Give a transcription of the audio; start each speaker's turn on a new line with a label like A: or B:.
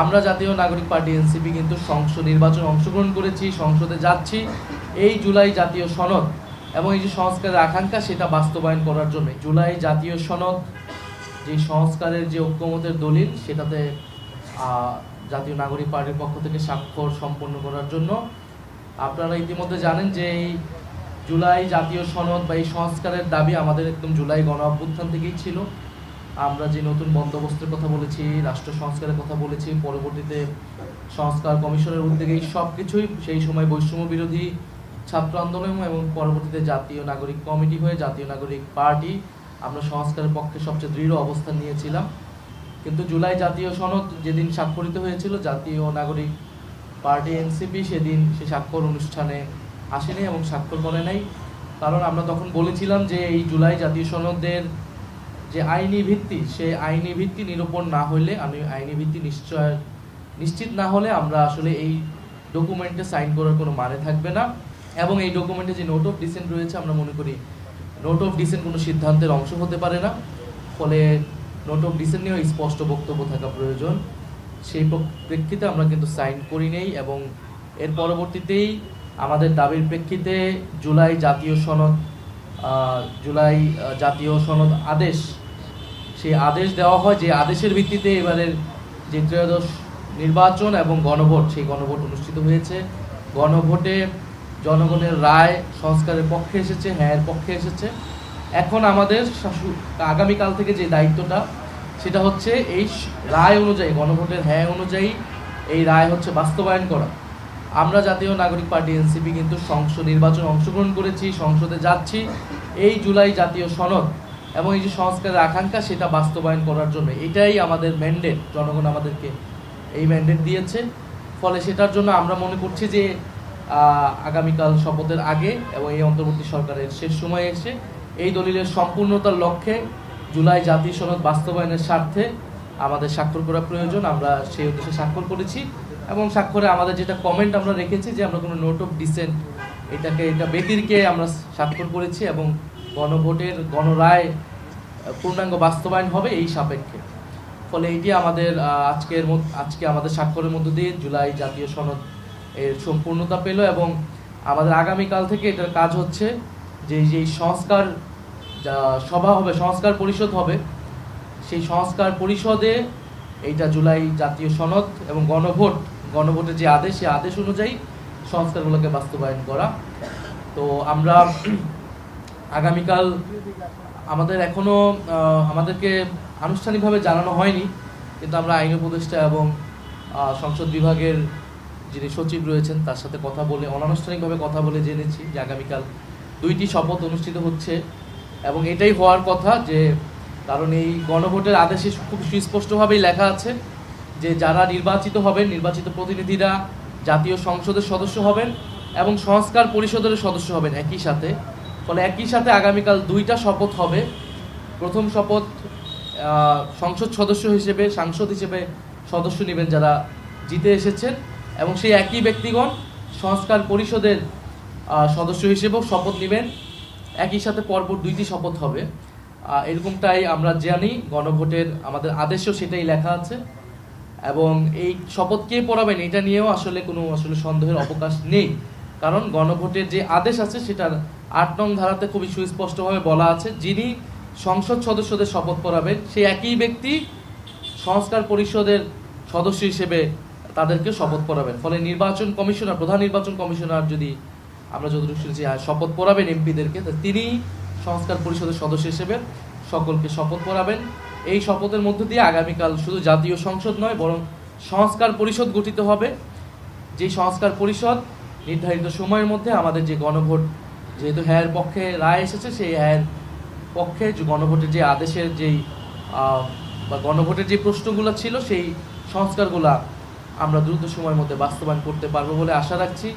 A: আমরা জাতীয় নাগরিক পার্টি এনসিপি কিন্তু সংসদ নির্বাচনে অংশগ্রহণ করেছি, সংসদে যাচ্ছি এই জুলাই জাতীয় সনদ এবং এই যে সংস্কারের আকাঙ্ক্ষা সেটা বাস্তবায়ন করার জন্য। জুলাই জাতীয় সনদ যে সংস্কারের যে ঐক্যমতের দলিল, সেটাতে জাতীয় নাগরিক পার্টির পক্ষ থেকে স্বাক্ষর সম্পন্ন করার জন্য। আপনারা ইতিমধ্যে জানেন যে এই জুলাই জাতীয় সনদ বা এই সংস্কারের দাবি আমাদের একদম জুলাই গণ অভ্যুত্থান থেকেই ছিল। আমরা যে নতুন বন্দোবস্তের কথা বলেছি, রাষ্ট্র সংস্কারের কথা বলেছি, পরবর্তীতে সংস্কার কমিশনের উদ্যোগে সব কিছুই সেই সময় বৈষম্য বিরোধী ছাত্র আন্দোলন এবং পরবর্তীতে জাতীয় নাগরিক কমিটি হয়ে জাতীয় নাগরিক পার্টি আমরা সংস্কারের পক্ষে সবচেয়ে দৃঢ় অবস্থান নিয়েছিলাম। কিন্তু জুলাই জাতীয় সনদ যেদিন স্বাক্ষরিত হয়েছিল, জাতীয় নাগরিক পার্টি এনসিপি সেদিন সে স্বাক্ষর অনুষ্ঠানে আসেনি এবং স্বাক্ষর করে নাই। কারণ আমরা তখন বলেছিলাম যে এই জুলাই জাতীয় সনদের যে আইনি ভিত্তি, সেই আইনি ভিত্তি নিরূপণ না হলে, আইনি ভিত্তি নিশ্চিত না হলে আমরা আসলে এই ডকুমেন্টে সাইন করার কোনো মানে থাকবে না। এবং এই ডকুমেন্টে যে নোট অফ ডিসেন্ট রয়েছে, আমরা মনে করি নোট অফ ডিসেন্ট কোনো সিদ্ধান্তের অংশ হতে পারে না। ফলে নোট অফ ডিসেন্ট নিয়েও স্পষ্ট বক্তব্য থাকা প্রয়োজন। সেই প্রেক্ষিতে আমরা কিন্তু সাইন করি নেই এবং এর পরবর্তীতেই আমাদের দাবির প্রেক্ষিতে জুলাই জাতীয় সনদ আদেশ, সেই আদেশ দেওয়া হয়। যে আদেশের ভিত্তিতে এবারের যে ত্রয়োদশ নির্বাচন এবং গণভোট, সেই গণভোট অনুষ্ঠিত হয়েছে। গণভোটে জনগণের রায় সংস্কারের পক্ষে এসেছে, হ্যাঁ পক্ষে এসেছে। এখন আমাদের আগামীকাল থেকে যে দায়িত্বটা, সেটা হচ্ছে এই রায় অনুযায়ী, গণভোটের হ্যাঁ অনুযায়ী এই রায় হচ্ছে বাস্তবায়ন করা। আমরা জাতীয় নাগরিক পার্টি এনসিপি কিন্তু সংসদ নির্বাচনে অংশগ্রহণ করেছি, সংসদে যাচ্ছি এই জুলাই জাতীয় সনদ এবং এই যে সংস্কারের আকাঙ্ক্ষা সেটা বাস্তবায়ন করার জন্য। এটাই আমাদের ম্যান্ডেট, জনগণ আমাদেরকে এই ম্যান্ডেট দিয়েছে। ফলে সেটার জন্য আমরা মনে করছি যে আগামীকাল শপথের আগে এবং এই অন্তর্বর্তী সরকারের শেষ সময়ে এসে এই দলিলের সম্পূর্ণতার লক্ষ্যে জুলাই জাতীয় সনদ বাস্তবায়নের স্বার্থে আমাদের স্বাক্ষর করা প্রয়োজন। আমরা সেই উদ্দেশ্যে স্বাক্ষর করেছি এবং স্বাক্ষরে আমাদের যেটা কমেন্ট আমরা রেখেছি যে আমরা কোনো নোট অফ ডিসেন্ট এটা ব্যতিরকে আমরা স্বাক্ষর করেছি এবং গণভোটের গণরায় পূর্ণাঙ্গ বাস্তবায়ন হবে এই সাপেক্ষে। ফলে এটি আমাদের আজকে আমাদের স্বাক্ষরের মধ্য দিয়ে জুলাই জাতীয় সনদ এর সম্পূর্ণতা পেল এবং আমাদের আগামীকাল থেকে এটার কাজ হচ্ছে যে যেই সংস্কার সভা হবে, সংস্কার পরিষদ হবে, সেই সংস্কার পরিষদে এইটা জুলাই জাতীয় সনদ এবং গণভোটের যে আদেশ, সেই আদেশ অনুযায়ী সংস্কারগুলোকে বাস্তবায়ন করা। তো আমরা আগামীকাল আমাদেরকে আনুষ্ঠানিকভাবে জানানো হয়নি, কিন্তু আমরা আইন উপদেষ্টা এবং সংসদ বিভাগের যিনি সচিব রয়েছেন তার সাথে অনানুষ্ঠানিকভাবে কথা বলে জেনেছি যে আগামীকাল 2টি শপথ অনুষ্ঠিত হচ্ছে এবং এটাই হওয়ার কথা। যে কারণ এই গণভোটের আদেশে খুব সুস্পষ্টভাবেই লেখা আছে যে যারা নির্বাচিত হবেন, নির্বাচিত প্রতিনিধিরা জাতীয় সংসদের সদস্য হবেন এবং সংস্কার পরিষদের সদস্য হবেন একই সাথে। ফলে একই সাথে আগামীকাল 2টা শপথ হবে। প্রথম শপথ সাংসদ হিসেবে সদস্য নেবেন যারা জিতে এসেছেন এবং সেই একই ব্যক্তিগণ সংস্কার পরিষদের সদস্য হিসেবেও শপথ নেবেন। একই সাথে পরপর 2টি শপথ হবে, এরকমটাই আমরা জানি। গণভোটের আমাদের আদেশেও সেটাই লেখা আছে এবং এই শপথ কে পড়াবেন এটা নিয়েও আসলে সন্দেহের অবকাশ নেই। কারণ গণভোটের যে আদেশ আছে সেটার 8 নং ধারাতে খুবই সুস্পষ্টভাবে বলা আছে যিনি সংসদ সদস্যদের শপথ পড়াবেন সেই একই ব্যক্তি সংস্কার পরিষদের সদস্য হিসেবে তাদেরকে শপথ পড়াবেন। ফলে প্রধান নির্বাচন কমিশনার যদি আমরা যতটুকু শুনেছি শপথ পড়াবেন এমপিদেরকে, তিনি সংস্কার পরিষদের সদস্য হিসেবে সকলকে শপথ পড়াবেন। এই শপথের মধ্য দিয়ে আগামীকাল শুধু জাতীয় সংসদ নয়, বরং সংস্কার পরিষদ গঠিত হবে। যেই সংস্কার পরিষদ নির্ধারিত সময়ের মধ্যে আমাদের যে গণভোট, যেহেতু হ্যাঁ পক্ষে রায় এসেছে, সেই হ্যাঁ পক্ষে গণভোটের যে আদেশের বা গণভোটের যে প্রশ্নগুলো ছিল সেই সংস্কারগুলো আমরা দ্রুত সময়ের মধ্যে বাস্তবায়ন করতে পারবো বলে আশা রাখছি।